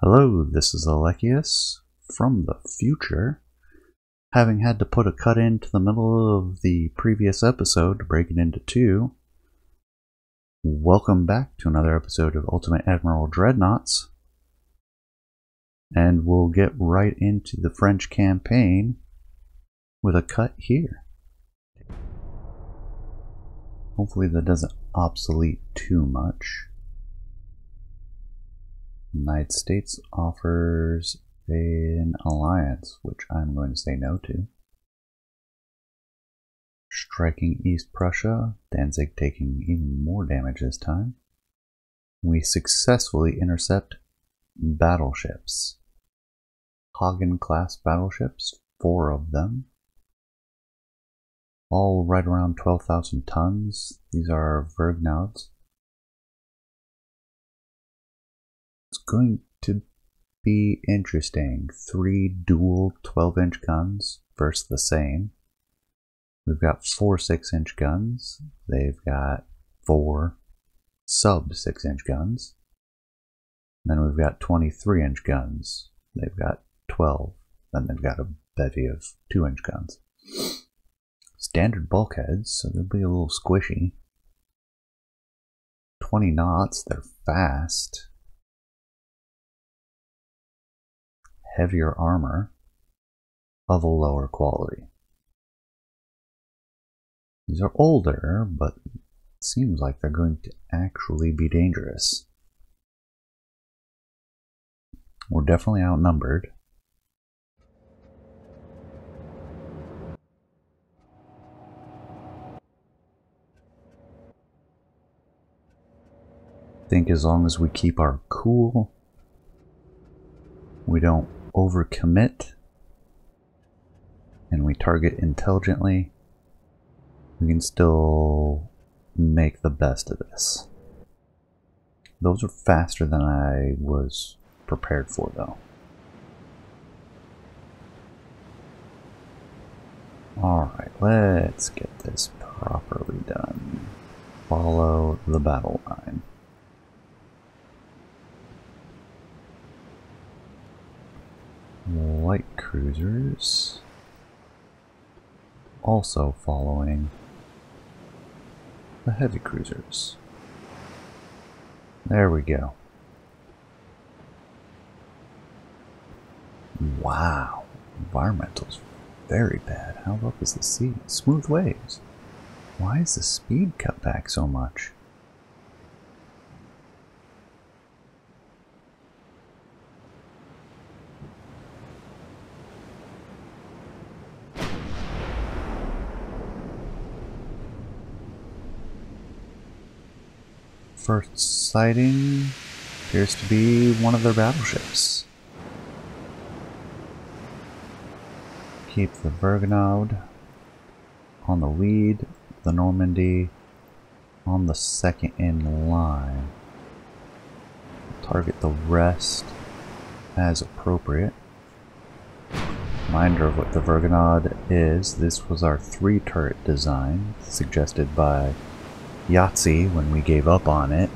Hello, this is Alekius from the future. Having had to put a cut into the middle of the previous episode to break it into two, welcome back to another episode of Ultimate Admiral Dreadnoughts. And we'll get right into the French campaign with a cut here. Hopefully that doesn't obsolete too much. The United States offers an alliance, which I'm going to say no to. Striking East Prussia, Danzig taking even more damage this time. We successfully intercept battleships. Hagen-class battleships, 4 of them. All right around 12,000 tons. These are Vergnauds. It's going to be interesting. 3 dual 12-inch guns versus the same. We've got 4 6-inch guns. They've got 4 sub 6-inch guns. And then we've got 23-inch guns. They've got 12. Then they've got a bevy of 2-inch guns. Standard bulkheads, so they'll be a little squishy. 20 knots, they're fast. Heavier armor of a lower quality. These are older, but it seems like they're going to actually be dangerous. We're definitely outnumbered. I think as long as we keep our cool, we don't overcommit, and we target intelligently, we can still make the best of this. Those are faster than I was prepared for, though. Alright, let's get this properly done. Follow the battle line. Light cruisers also following the heavy cruisers. There we go. Wow, environmental's very bad. How rough is the sea? Smooth waves. Why is the speed cut back so much? First sighting appears to be one of their battleships. Keep the Vergnaud on the lead, the Normandy on the second in line. Target the rest as appropriate. Reminder of what the Vergnaud is. This was our 3-turret design suggested by Yahtzee when we gave up on it,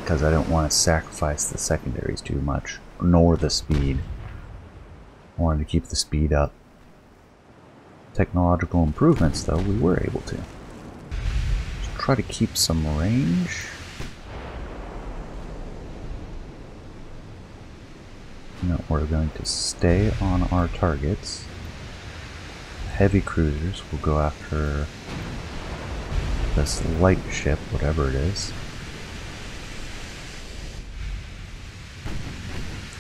because I don't want to sacrifice the secondaries too much, nor the speed. I wanted to keep the speed up. Technological improvements, though, we were able to. Just try to keep some range. No, we're going to stay on our targets. Heavy cruisers will go after this light ship, whatever it is.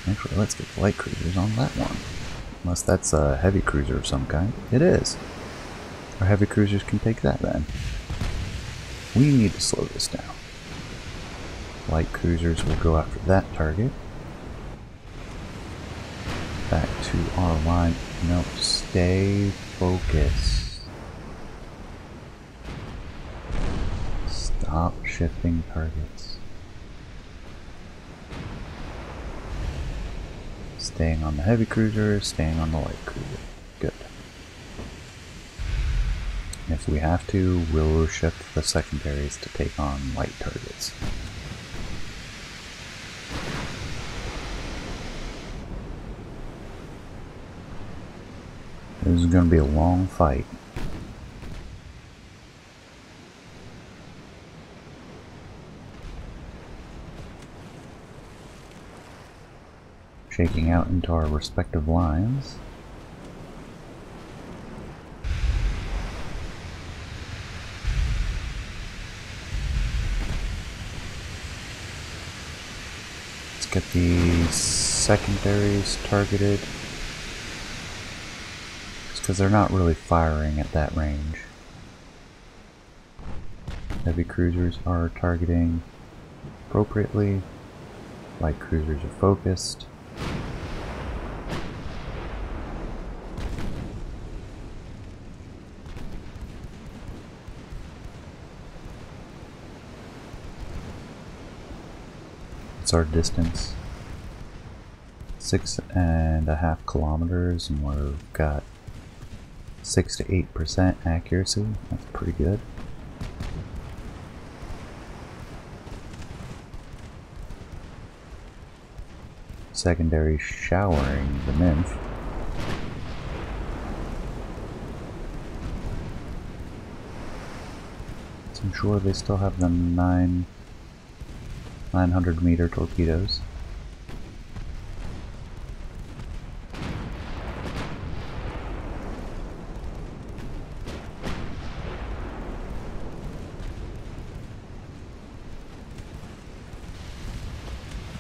Actually, let's get the light cruisers on that one. Unless that's a heavy cruiser of some kind. It is. Our heavy cruisers can take that then. We need to slow this down. Light cruisers will go after that target. Back to our line. No, stay focused. Stop shifting targets. Staying on the heavy cruiser, staying on the light cruiser. Good. If we have to, we'll shift the secondaries to take on light targets. This is going to be a long fight. Shaking out into our respective lines. Let's get the secondaries targeted. Just because they're not really firing at that range. Heavy cruisers are targeting appropriately. Light cruisers are focused. What's our distance? 6.5 kilometers, and we've got 6 to 8% accuracy. That's pretty good. Secondary showering the nymph. So I'm sure they still have the 900-meter torpedoes.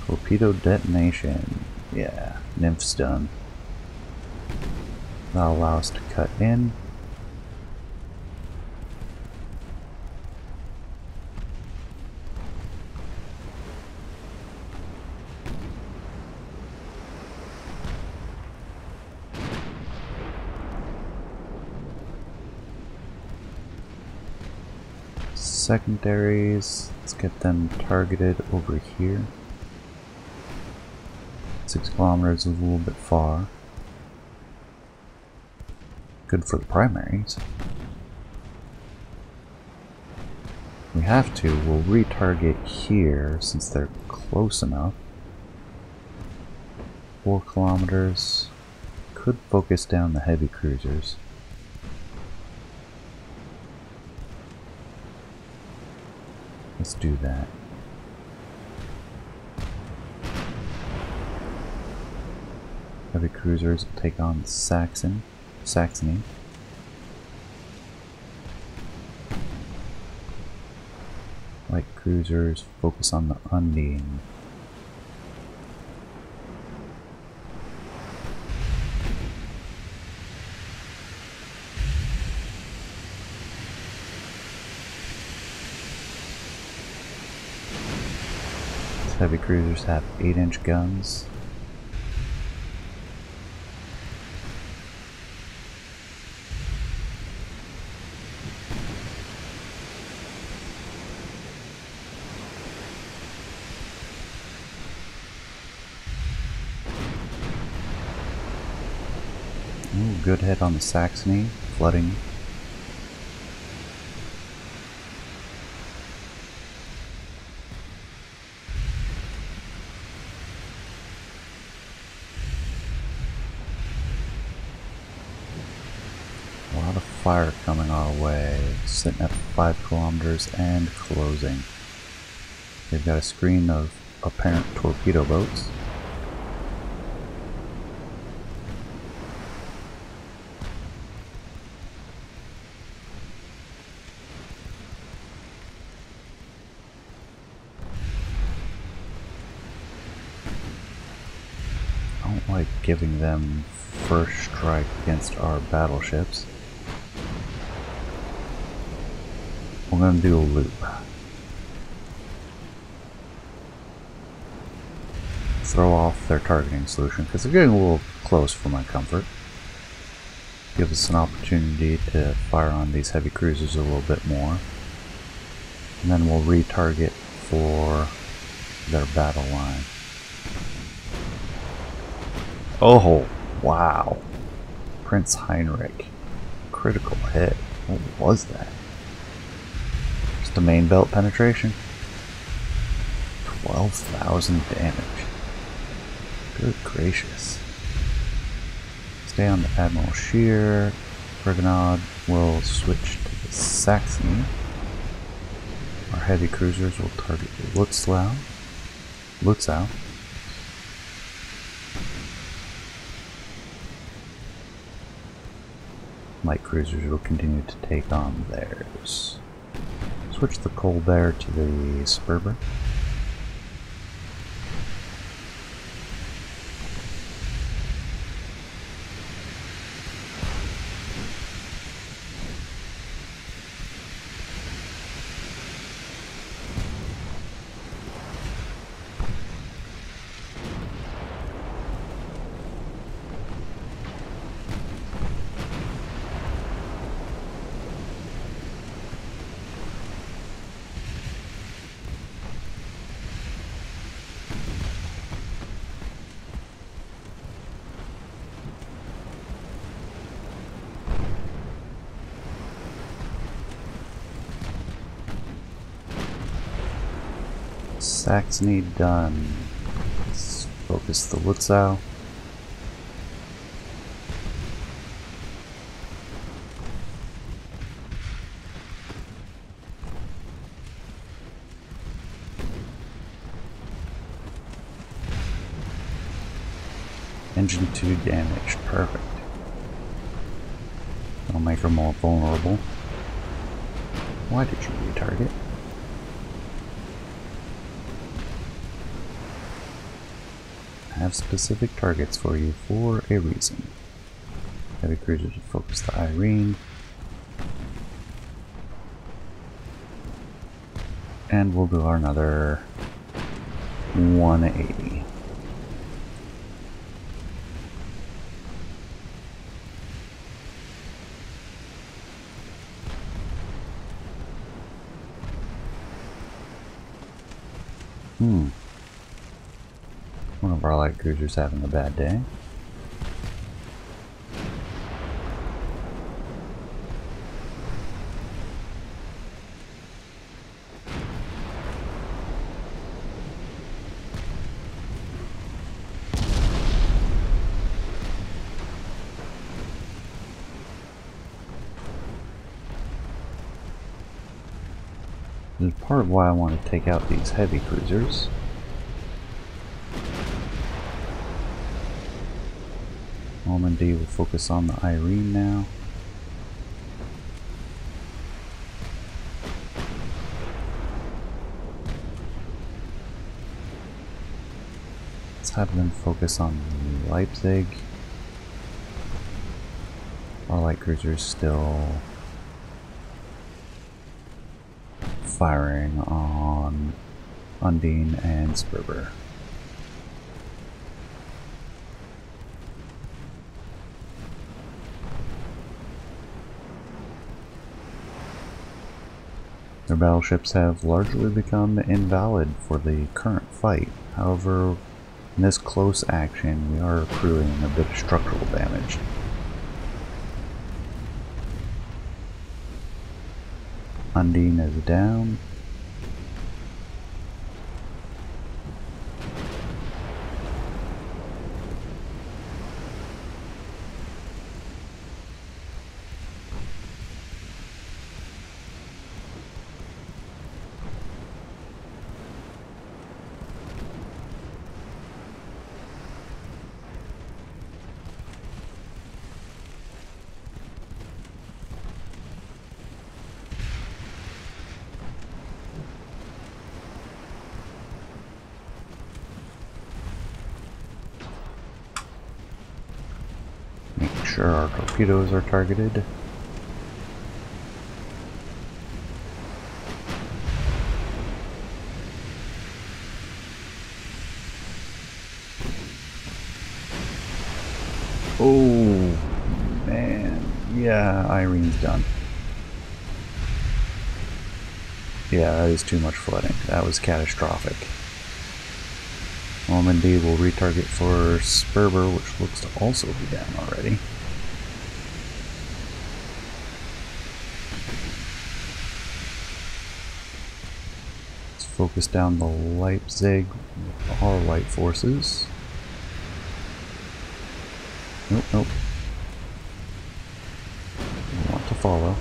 Torpedo detonation. Yeah, nymph's done. That'll allow us to cut in. Secondaries, let's get them targeted over here. 6 kilometers is a little bit far. Good for the primaries. We have to, we'll retarget here since they're close enough. 4 kilometers. Could focus down the heavy cruisers. Let's do that. Heavy cruisers will take on the Saxony. Light cruisers focus on the Undine. These heavy cruisers have 8-inch guns. Ooh, good hit on the Saxony, flooding. A lot of fire coming our way, sitting at 5 kilometers and closing. They've got a screen of apparent torpedo boats. I don't like giving them first strike against our battleships. We're going to do a loop. Throw off their targeting solution because they're getting a little close for my comfort. Give us an opportunity to fire on these heavy cruisers a little bit more. And then we'll retarget for their battle line. Oh, wow. Prince Heinrich. Critical hit. What was that? Just a main belt penetration. 12,000 damage. Good gracious. Let's Stay on the Admiral Scheer. Bergenod will switch to the Saxony. Our heavy cruisers will target the Lutzow. Light cruisers will continue to take on theirs. Switch the Colbert to the Sperber. Saxony done. Let's focus the Lutzow. Engine 2 damaged. Perfect. That'll make her more vulnerable. Why did you retarget? I have specific targets for you for a reason. Heavy cruiser to focus the Irene. And we'll do another 180. One of our light cruisers having a bad day. This is part of why I want to take out these heavy cruisers. Normandy will focus on the Irene now. Let's have them focus on Leipzig. Our light cruisers still firing on Undine and Sperber. Their battleships have largely become invalid for the current fight. However, in this close action, we are accruing a bit of structural damage. Undine is down. Make sure our torpedoes are targeted. Oh man, yeah, Irene's done. Yeah, that is too much flooding. That was catastrophic. Normandy will retarget for Sperber, which looks to also be down already. Let's focus down the Leipzig with our light forces. Nope, nope. follow.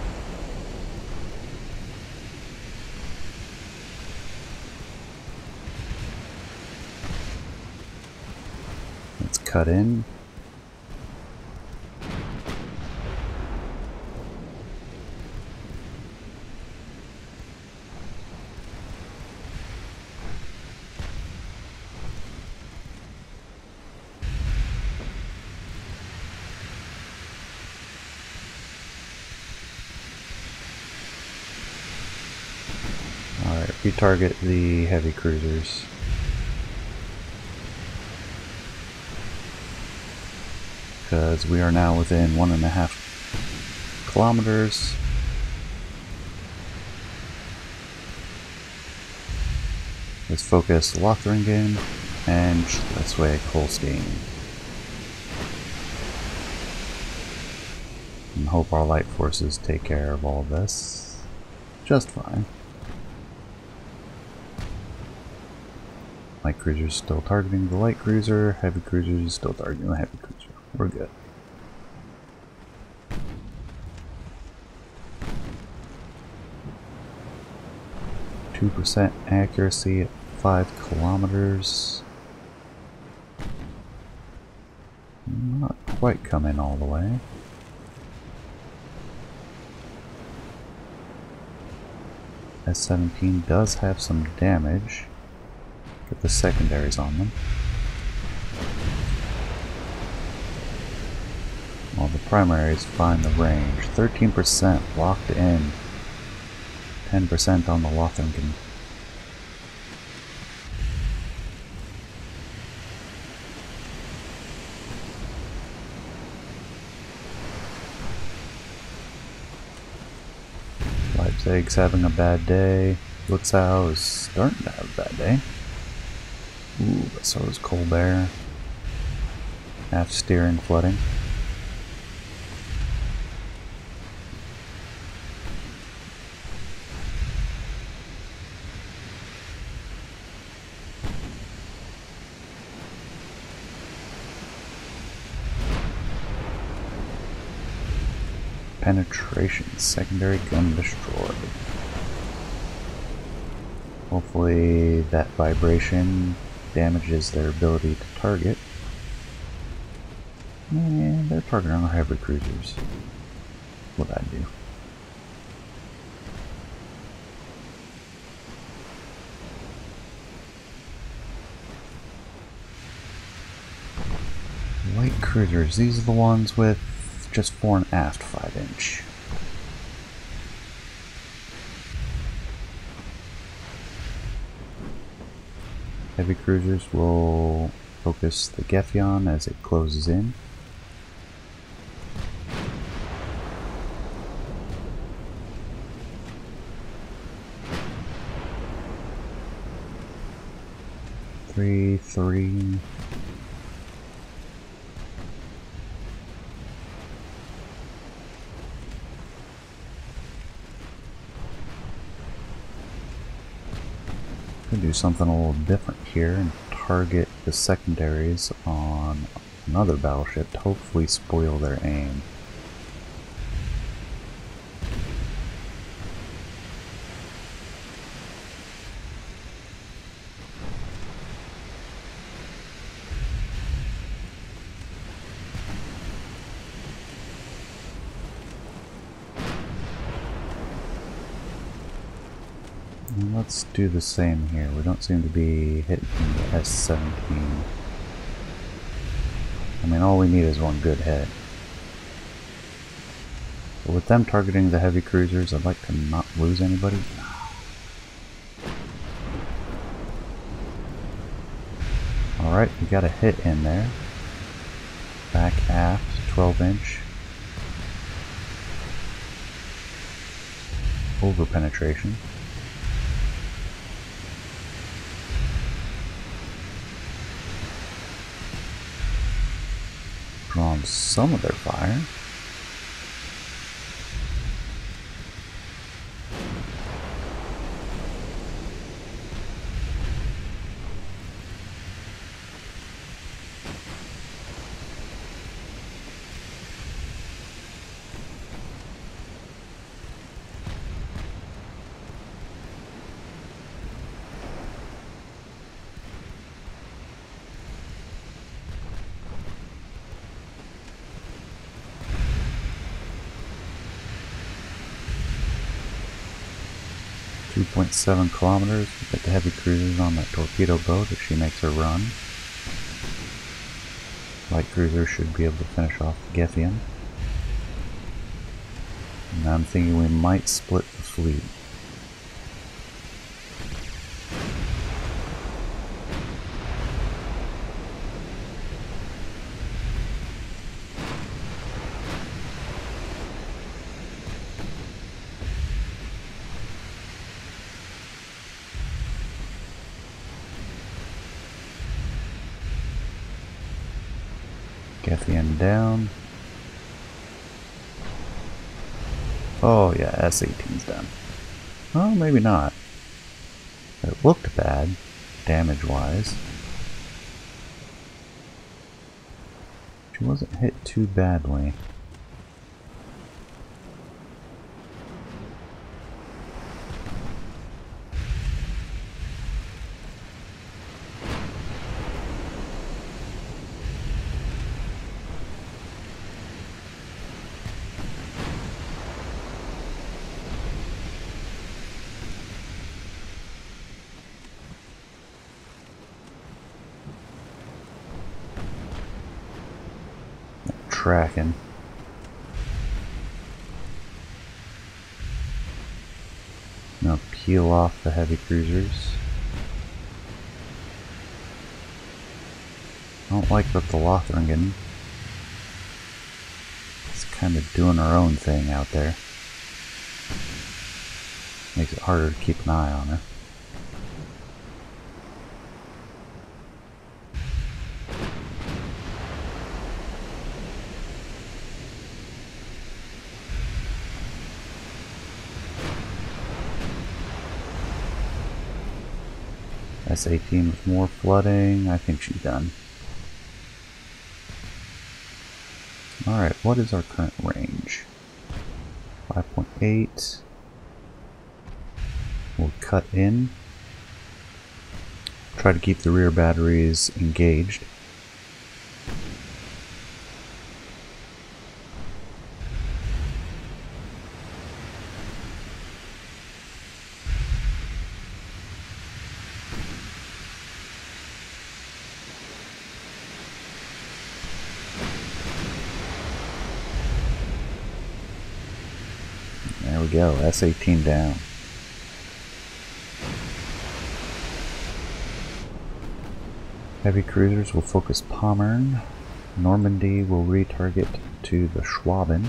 Let's cut in. Alright, retarget the heavy cruisers. Because we are now within 1.5 kilometers. Let's focus Lothringen and Schleswig Holstein. And hope our light forces take care of all of this just fine. Light cruisers still targeting the light cruiser, heavy cruisers still targeting the heavy cruiser. We're good. %2 accuracy at 5 kilometers. Not quite coming all the way. S-17 does have some damage. Get the secondaries on them. While the primaries find the range. 13% locked in. 10% on the Lothringen. Leipzig's having a bad day. Lutzau is starting to have a bad day. Ooh, but so is Colbert. Half steering flooding. Penetration, secondary gun destroyed. Hopefully that vibration damages their ability to target. And they're targeting our heavy cruisers. What'd I do? Light cruisers, these are the ones with just fore and aft 5-inch. Heavy cruisers will focus the Gefion as it closes in. Three. Could do something a little different here and target the secondaries on another battleship to hopefully spoil their aim. Let's do the same here. We don't seem to be hitting the S-17. I mean, all we need is one good hit. But with them targeting the heavy cruisers, I'd like to not lose anybody. Alright, we got a hit in there. Back aft, 12-inch. Over penetration. Drawn some of their fire. 2.7 kilometers. We get the heavy cruisers on that torpedo boat as she makes her run. Light cruiser should be able to finish off the Gethian. And I'm thinking we might split the fleet. Gethian down. Oh yeah, S-18's done. Oh, maybe not. It looked bad, damage-wise. She wasn't hit too badly. Tracking. Now peel off the heavy cruisers. I don't like that the Lothringen is kind of doing her own thing out there. Makes it harder to keep an eye on her. S-18 with more flooding. I think she's done. Alright, what is our current range? 5.8. We'll cut in. Try to keep the rear batteries engaged. There we go, S-18 down. Heavy cruisers will focus Pommern. Normandy will retarget to the Schwaben.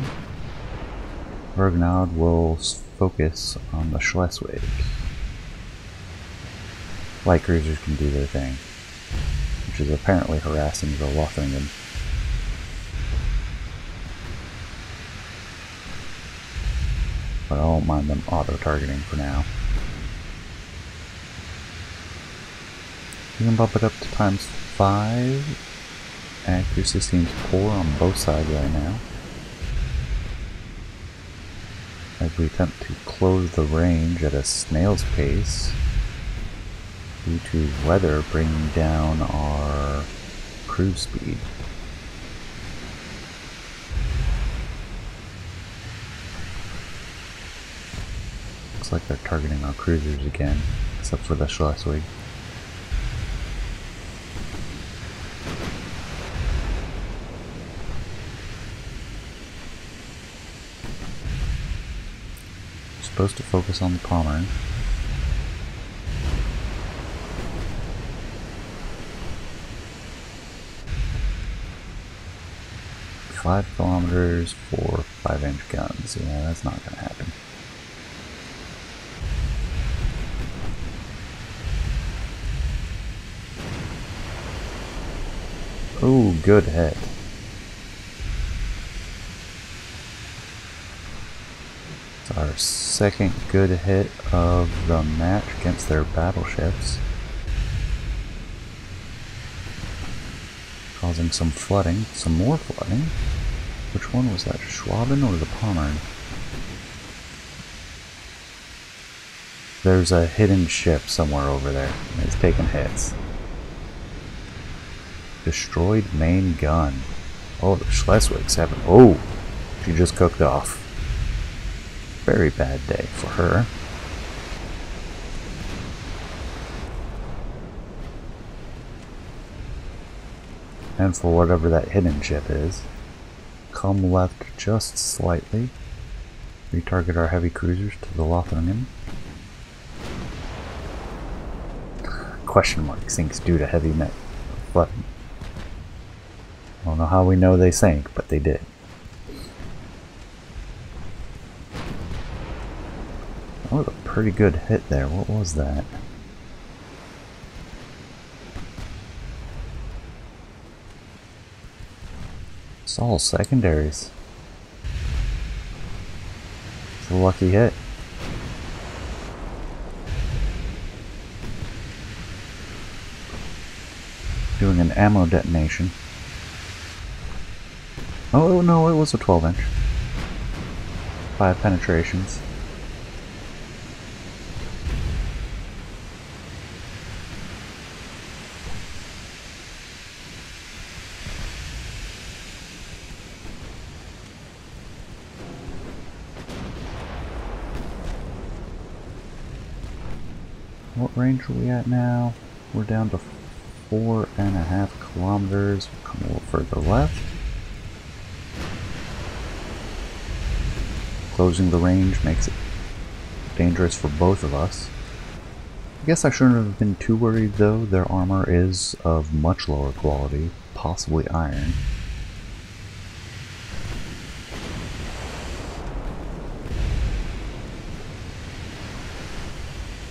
Bergnaud will focus on the Schleswig. Light cruisers can do their thing, which is apparently harassing the Lothringen. But I don't mind them auto-targeting for now. You can bump it up to ×5. Accuracy seems poor on both sides right now, as we attempt to close the range at a snail's pace due to weather bringing down our cruise speed. Looks like they're targeting our cruisers again, except for the Schleswig. Supposed to focus on the Pommern. "5 kilometers for 5-inch guns." Yeah, that's not going to happen. Ooh, good hit. It's our second good hit of the match against their battleships, causing some flooding, some more flooding. Which one was that, Schwaben or the Pommern? There's a hidden ship somewhere over there. It's taking hits. Destroyed main gun. Oh, the Schleswig's having... Oh! She just cooked off. Very bad day for her. And for whatever that hidden ship is. Come left just slightly. Retarget our heavy cruisers to the Lothringen. Question mark sinks due to heavy net flooding. I don't know how we know they sank, but they did. That was a pretty good hit there. What was that? It's all secondaries. It's a lucky hit. Doing an ammo detonation. Oh no, it was a 12-inch. 5 penetrations. What range are we at now? We're down to 4.5 kilometers. We'll come a little further left. Closing the range makes it dangerous for both of us. I guess I shouldn't have been too worried though. Their armor is of much lower quality, possibly iron.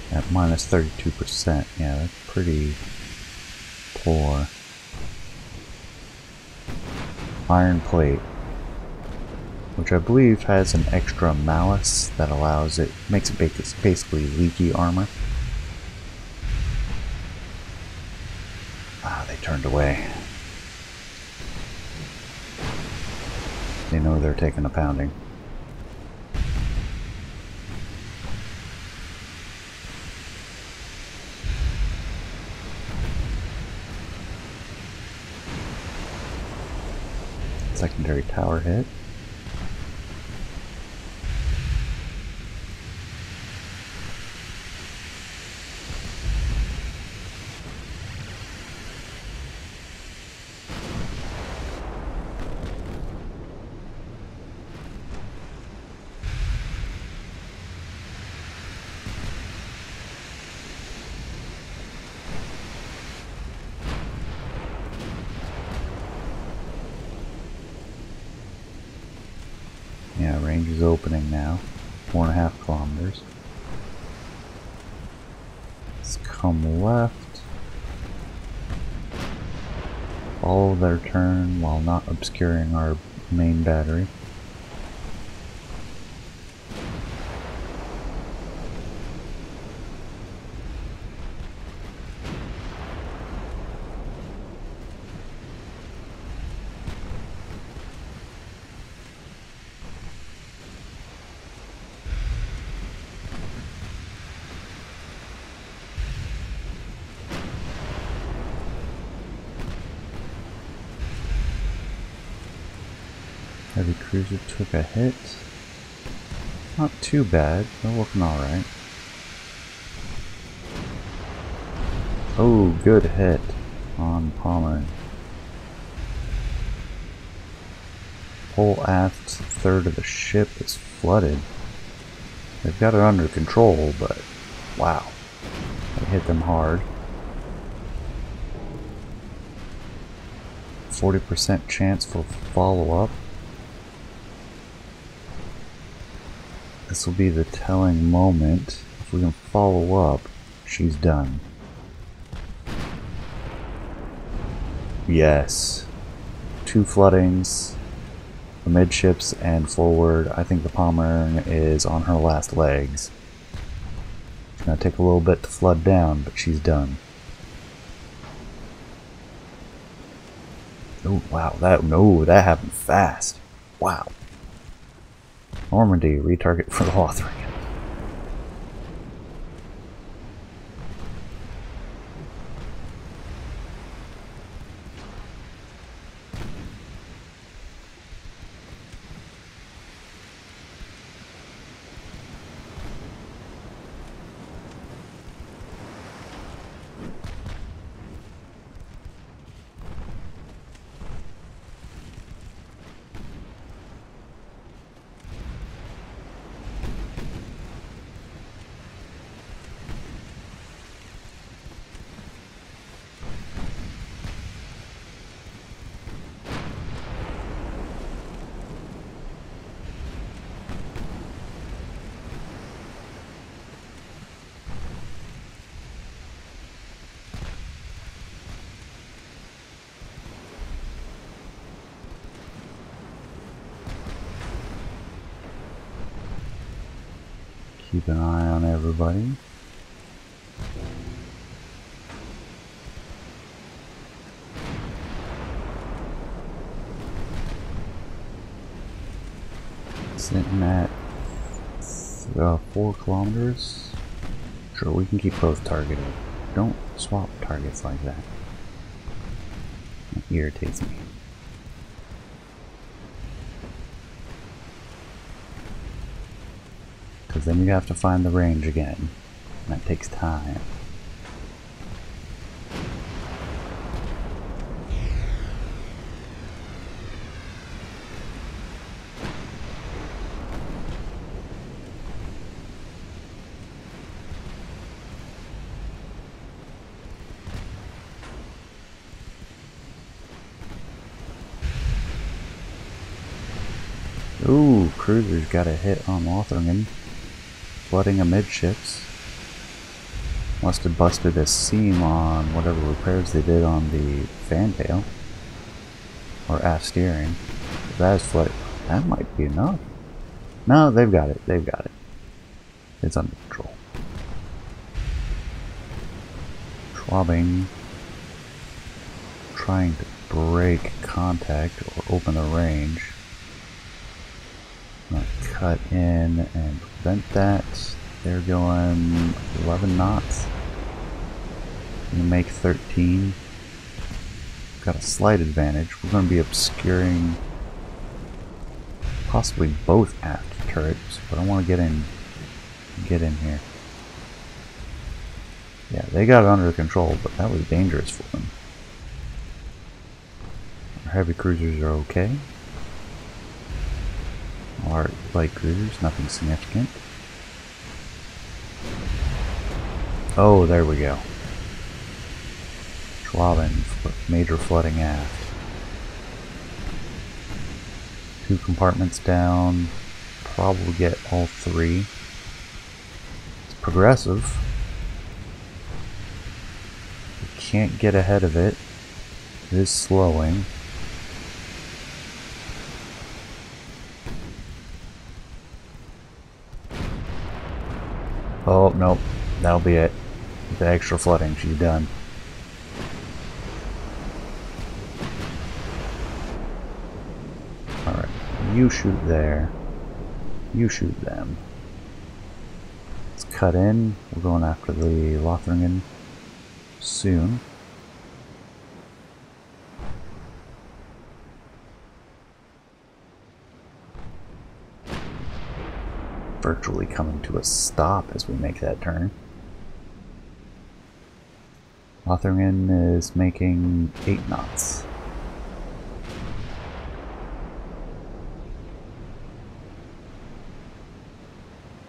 At minus 32%, yeah, that's pretty poor. Iron plate, which I believe has an extra malice that allows it, makes it basically leaky armor. Ah, they turned away. They know they're taking a pounding. Secondary tower hit. Yeah, range is opening now. 4.5 kilometers. Let's come left. Follow their turn while not obscuring our main battery. Heavy cruiser took a hit. Not too bad, they're looking alright. Oh, good hit on Palmer. Whole aft third of the ship is flooded. They've got it under control, but wow. They hit them hard. 40% chance for follow-up. This will be the telling moment. If we can follow up, she's done. Yes. 2 floodings, amidships and forward. I think the Palmer is on her last legs. It's gonna take a little bit to flood down, but she's done. Oh wow, that happened fast. Wow. Normandy, retarget for the Lothringen. Keep an eye on everybody. Sitting at 4 kilometers. Sure, we can keep both targeted. Don't swap targets like that. It irritates me. Because then you have to find the range again. And that takes time. Ooh, cruiser's got a hit on Lothringen, flooding amidships. Must have busted a seam on whatever repairs they did on the fantail, or aft steering. That is flooded. That might be enough. No, they've got it. They've got it. It's under control. Schwabing trying to break contact or open the range. I'm gonna cut in and prevent that. They're going 11 knots. You make 13. Got a slight advantage. We're going to be obscuring possibly both aft turrets, but I want to get in here. Yeah, they got it under control, but that was dangerous for them. Our heavy cruisers are okay. Our light cruisers, nothing significant. Oh, there we go. Schwaben, major flooding aft. 2 compartments down. Probably get all 3. It's progressive. We can't get ahead of it. It is slowing. Oh, nope. That'll be it. The extra flooding, she's done. Alright, you shoot there. You shoot them. Let's cut in. We're going after the Lothringen soon. Virtually coming to a stop as we make that turn. Lothringen is making 8 knots.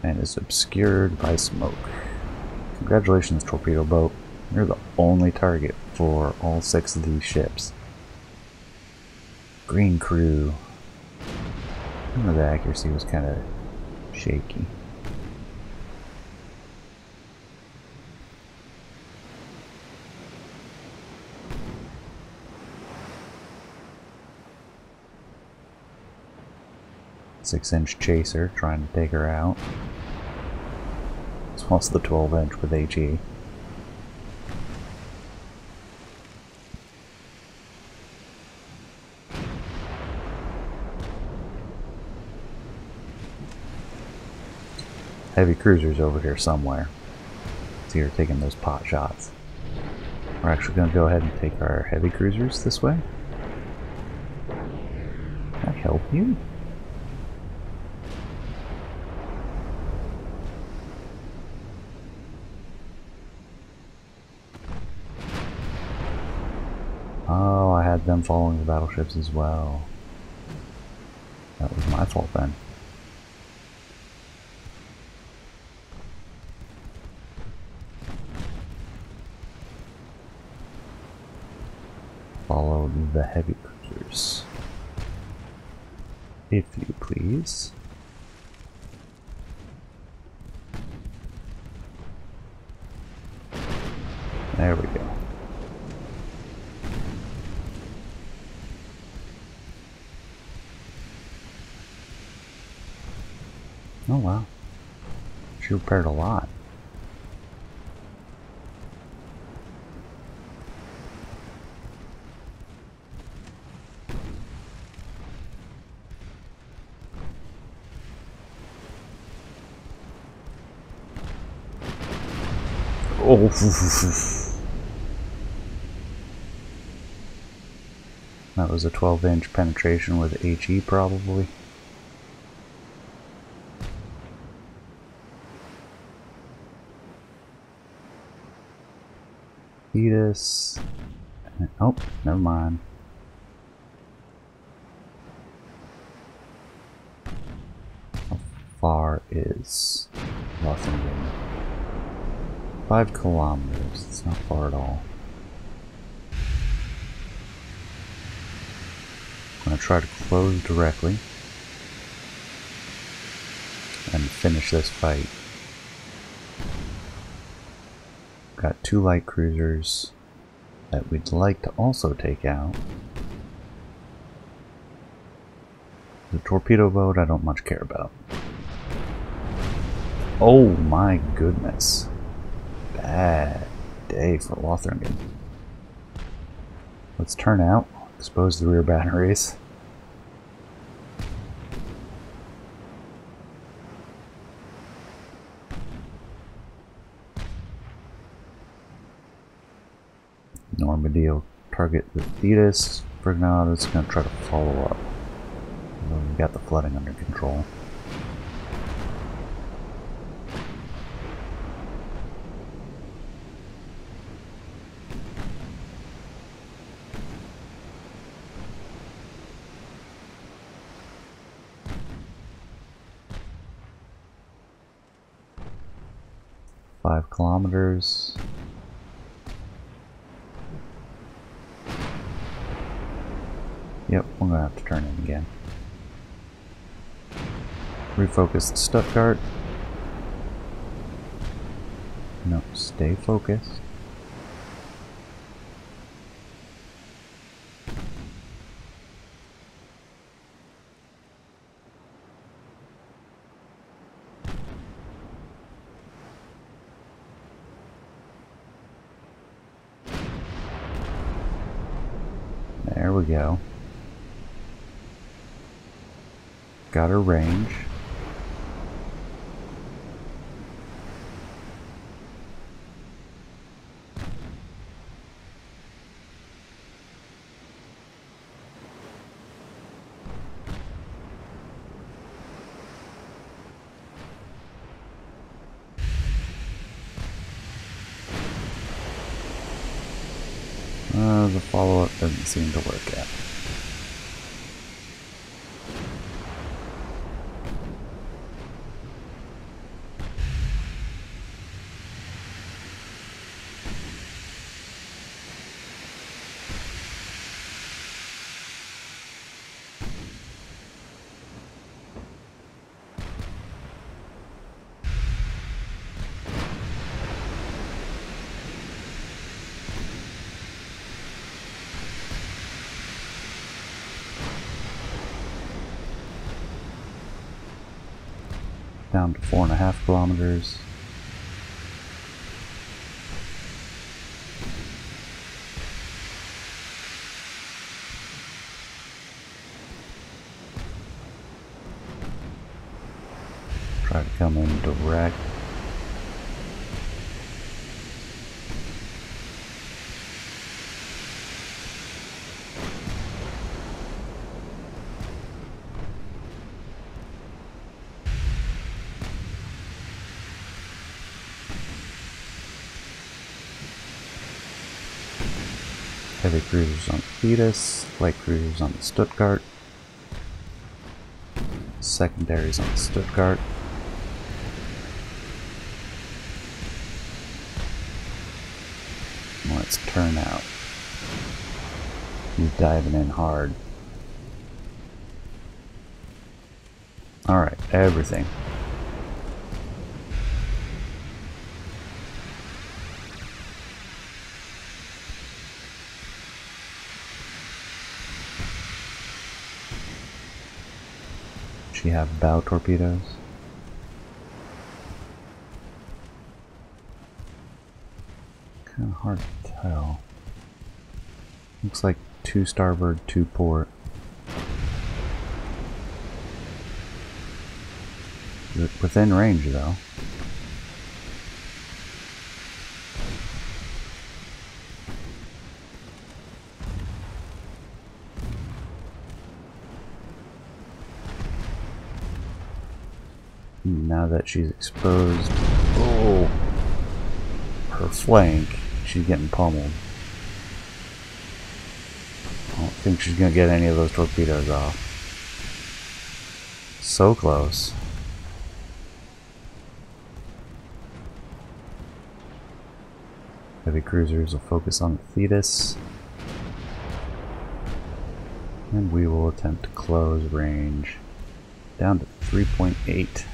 And is obscured by smoke. Congratulations, torpedo boat. You're the only target for all 6 of these ships. Green crew. The accuracy was kind of shaky. Six-inch chaser trying to take her out. As well as the 12-inch with HE. Heavy cruisers over here somewhere. See her taking those pot shots. We're actually going to go ahead and take our heavy cruisers this way. Can I help you? Oh, I had them following the battleships as well. That was my fault then. Follow the heavy cruisers, if you please. There we go. Oh wow. She repaired a lot. Oh, that was a 12-inch penetration with HE probably. Thetis. Oh, never mind. How far is Lothringen? 5 kilometers. It's not far at all. I'm going to try to close directly and finish this fight. Got 2 light cruisers that we'd like to also take out. The torpedo boat I don't much care about. Oh my goodness. Bad day for Lothringen. Let's turn out, expose the rear batteries. Normandy will target the Thetis. Frignaud is going to try to follow up. We got the flooding under control. Five kilometers. Yep, we're gonna have to turn in again. Refocus Stuttgart. No, stay focused. There we go. Got her range. The follow-up doesn't seem to work out. Down to 4.5 kilometers. Try to come in direct. Heavy cruisers on the Thetis, light cruisers on the Stuttgart, secondaries on the Stuttgart. Let's turn out. He's diving in hard. Alright, everything. She have bow torpedoes. hard to tell. Looks like 2 starboard, 2 port. Within range though. Now that she's exposed, oh, her flank, she's getting pummeled. I don't think she's gonna get any of those torpedoes off. So close. Heavy cruisers will focus on the Thetis. And we will attempt to close range down to 3.8.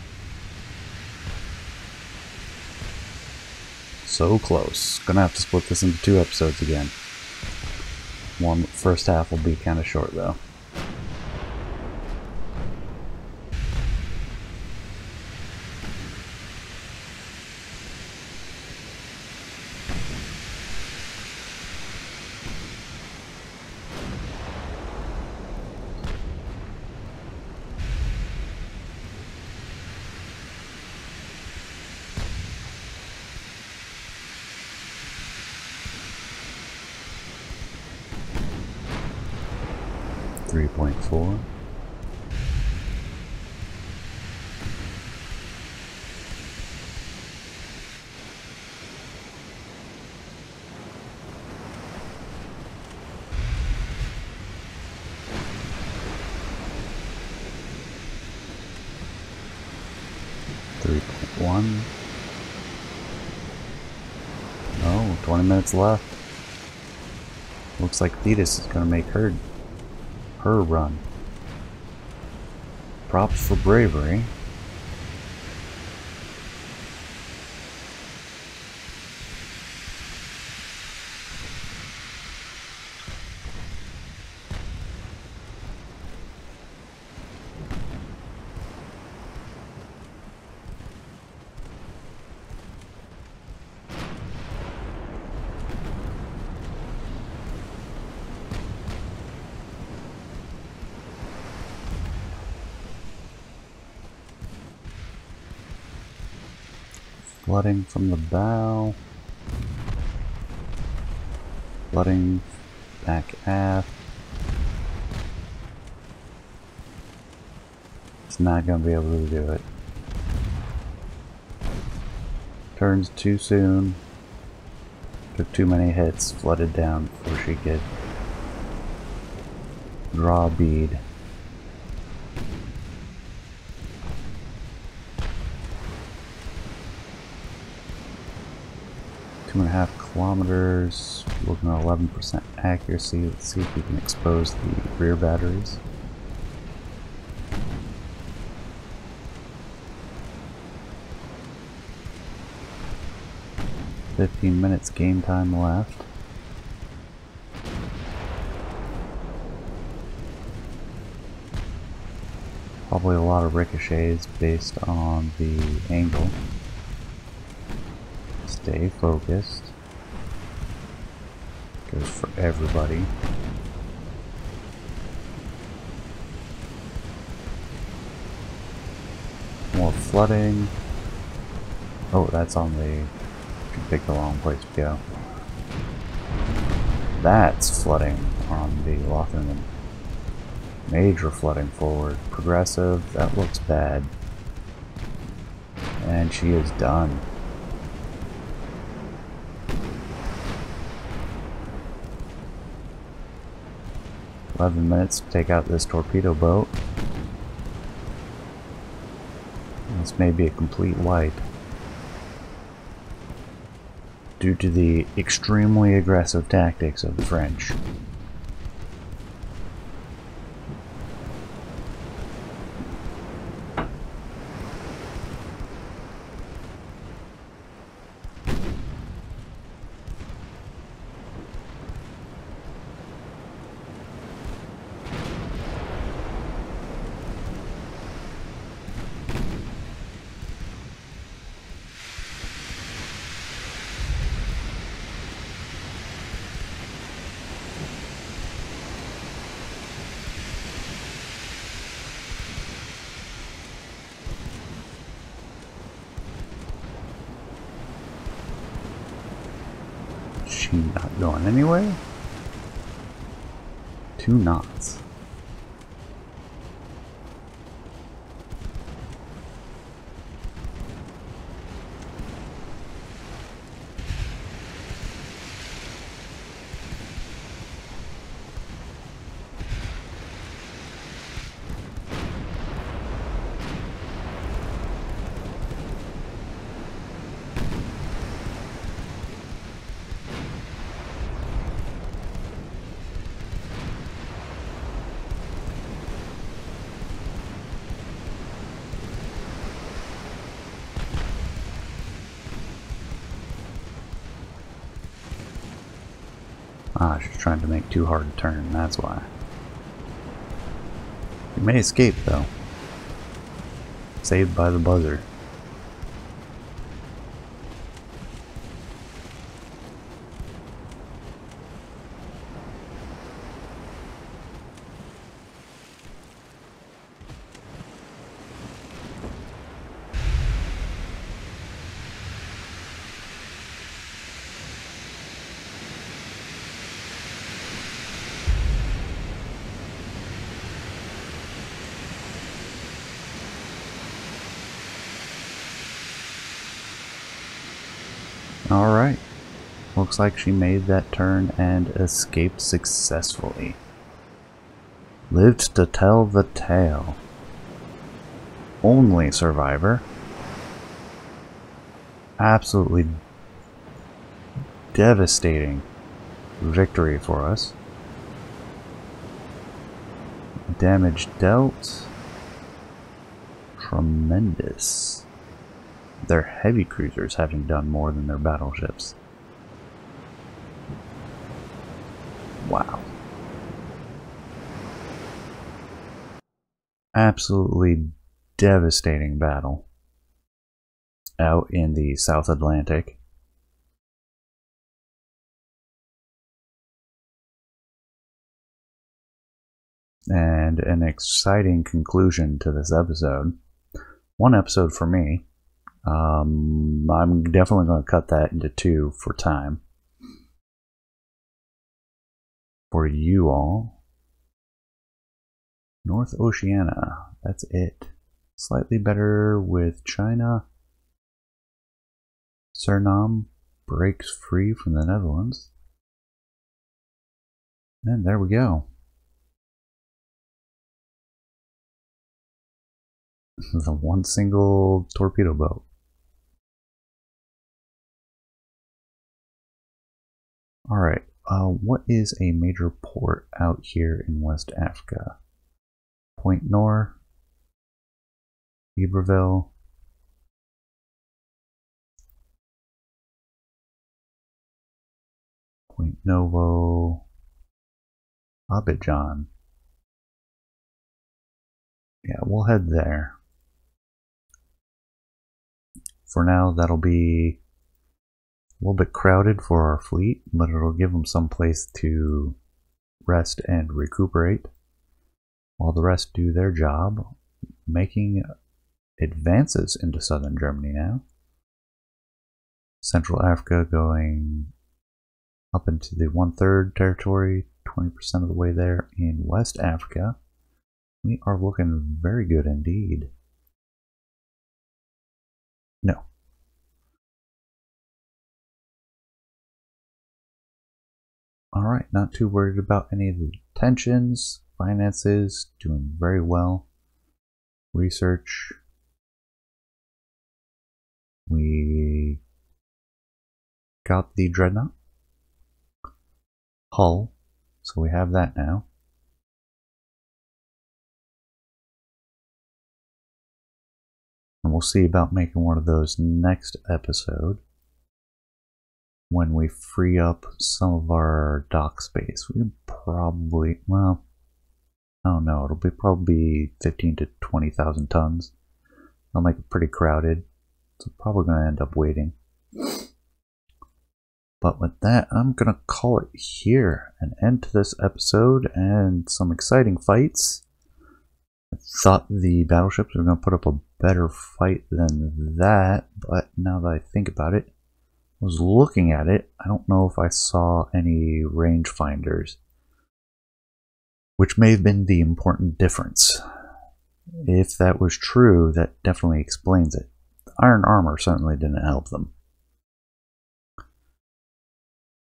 So close. Gonna have to split this into 2 episodes again. First half will be kind of short though. .4. .1. Oh, 20 minutes left. Looks like Thetis is gonna make her run. Props for bravery. Flooding from the bow. Flooding back aft. It's not going to be able to do it. Turns too soon. Took too many hits. Flooded down before she could draw a bead. 2.5 kilometers, looking at 11% accuracy. Let's see if we can expose the rear batteries. "15 minutes game time left. Probably a lot of ricochets based on the angle. Stay focused. Goes for everybody. More flooding. Oh, that's on the... You picked the wrong place to go. That's flooding on the Lothringen. Major flooding forward. Progressive. That looks bad. And she is done. "11 minutes to take out this torpedo boat. This may be a complete wipe due to the extremely aggressive tactics of the French. she not going anywhere? 2 knots. Ah, she's trying to make too hard a turn, that's why. She may escape, though. Saved by the buzzer. Alright, looks like she made that turn and escaped successfully. Lived to tell the tale. Only survivor. Absolutely devastating victory for us. Damage dealt. Tremendous. Their heavy cruisers having done more than their battleships. Wow. Absolutely devastating battle out in the South Atlantic. And an exciting conclusion to this episode. One episode for me. I'm definitely going to cut that into 2 for time. For you all, North Oceania, that's it. Slightly better with China. Suriname breaks free from the Netherlands. And there we go. The one single torpedo boat. Alright, what is a major port out here in West Africa? Point Nor, Libreville, Point Novo, Abidjan. Yeah, we'll head there. For now, that'll be a little bit crowded for our fleet, but it'll give them some place to rest and recuperate while the rest do their job, making advances into southern Germany now. Central Africa going up into the 1/3 territory, 20% of the way there. In West Africa, we are looking very good indeed. No. Alright, not too worried about any of the tensions. Finances, doing very well. Research. We got the Dreadnought. Hull, so we have that now. And we'll see about making one of those next episode when we free up some of our dock space. We can probably, well, I don't know, it'll be probably 15 to 20,000 tons. I'll make it pretty crowded, so probably going to end up waiting. But with that, I'm going to call it here, an end to this episode and some exciting fights. I thought the battleships were going to put up a better fight than that, but now that I think about it, was looking at it, I don't know if I saw any rangefinders, which may have been the important difference. If that was true, that definitely explains it. The iron armor certainly didn't help them.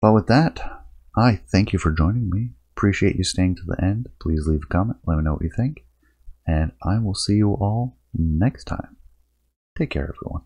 But with that, I thank you for joining me. Appreciate you staying to the end. Please leave a comment, let me know what you think, and I will see you all next time. Take care, everyone.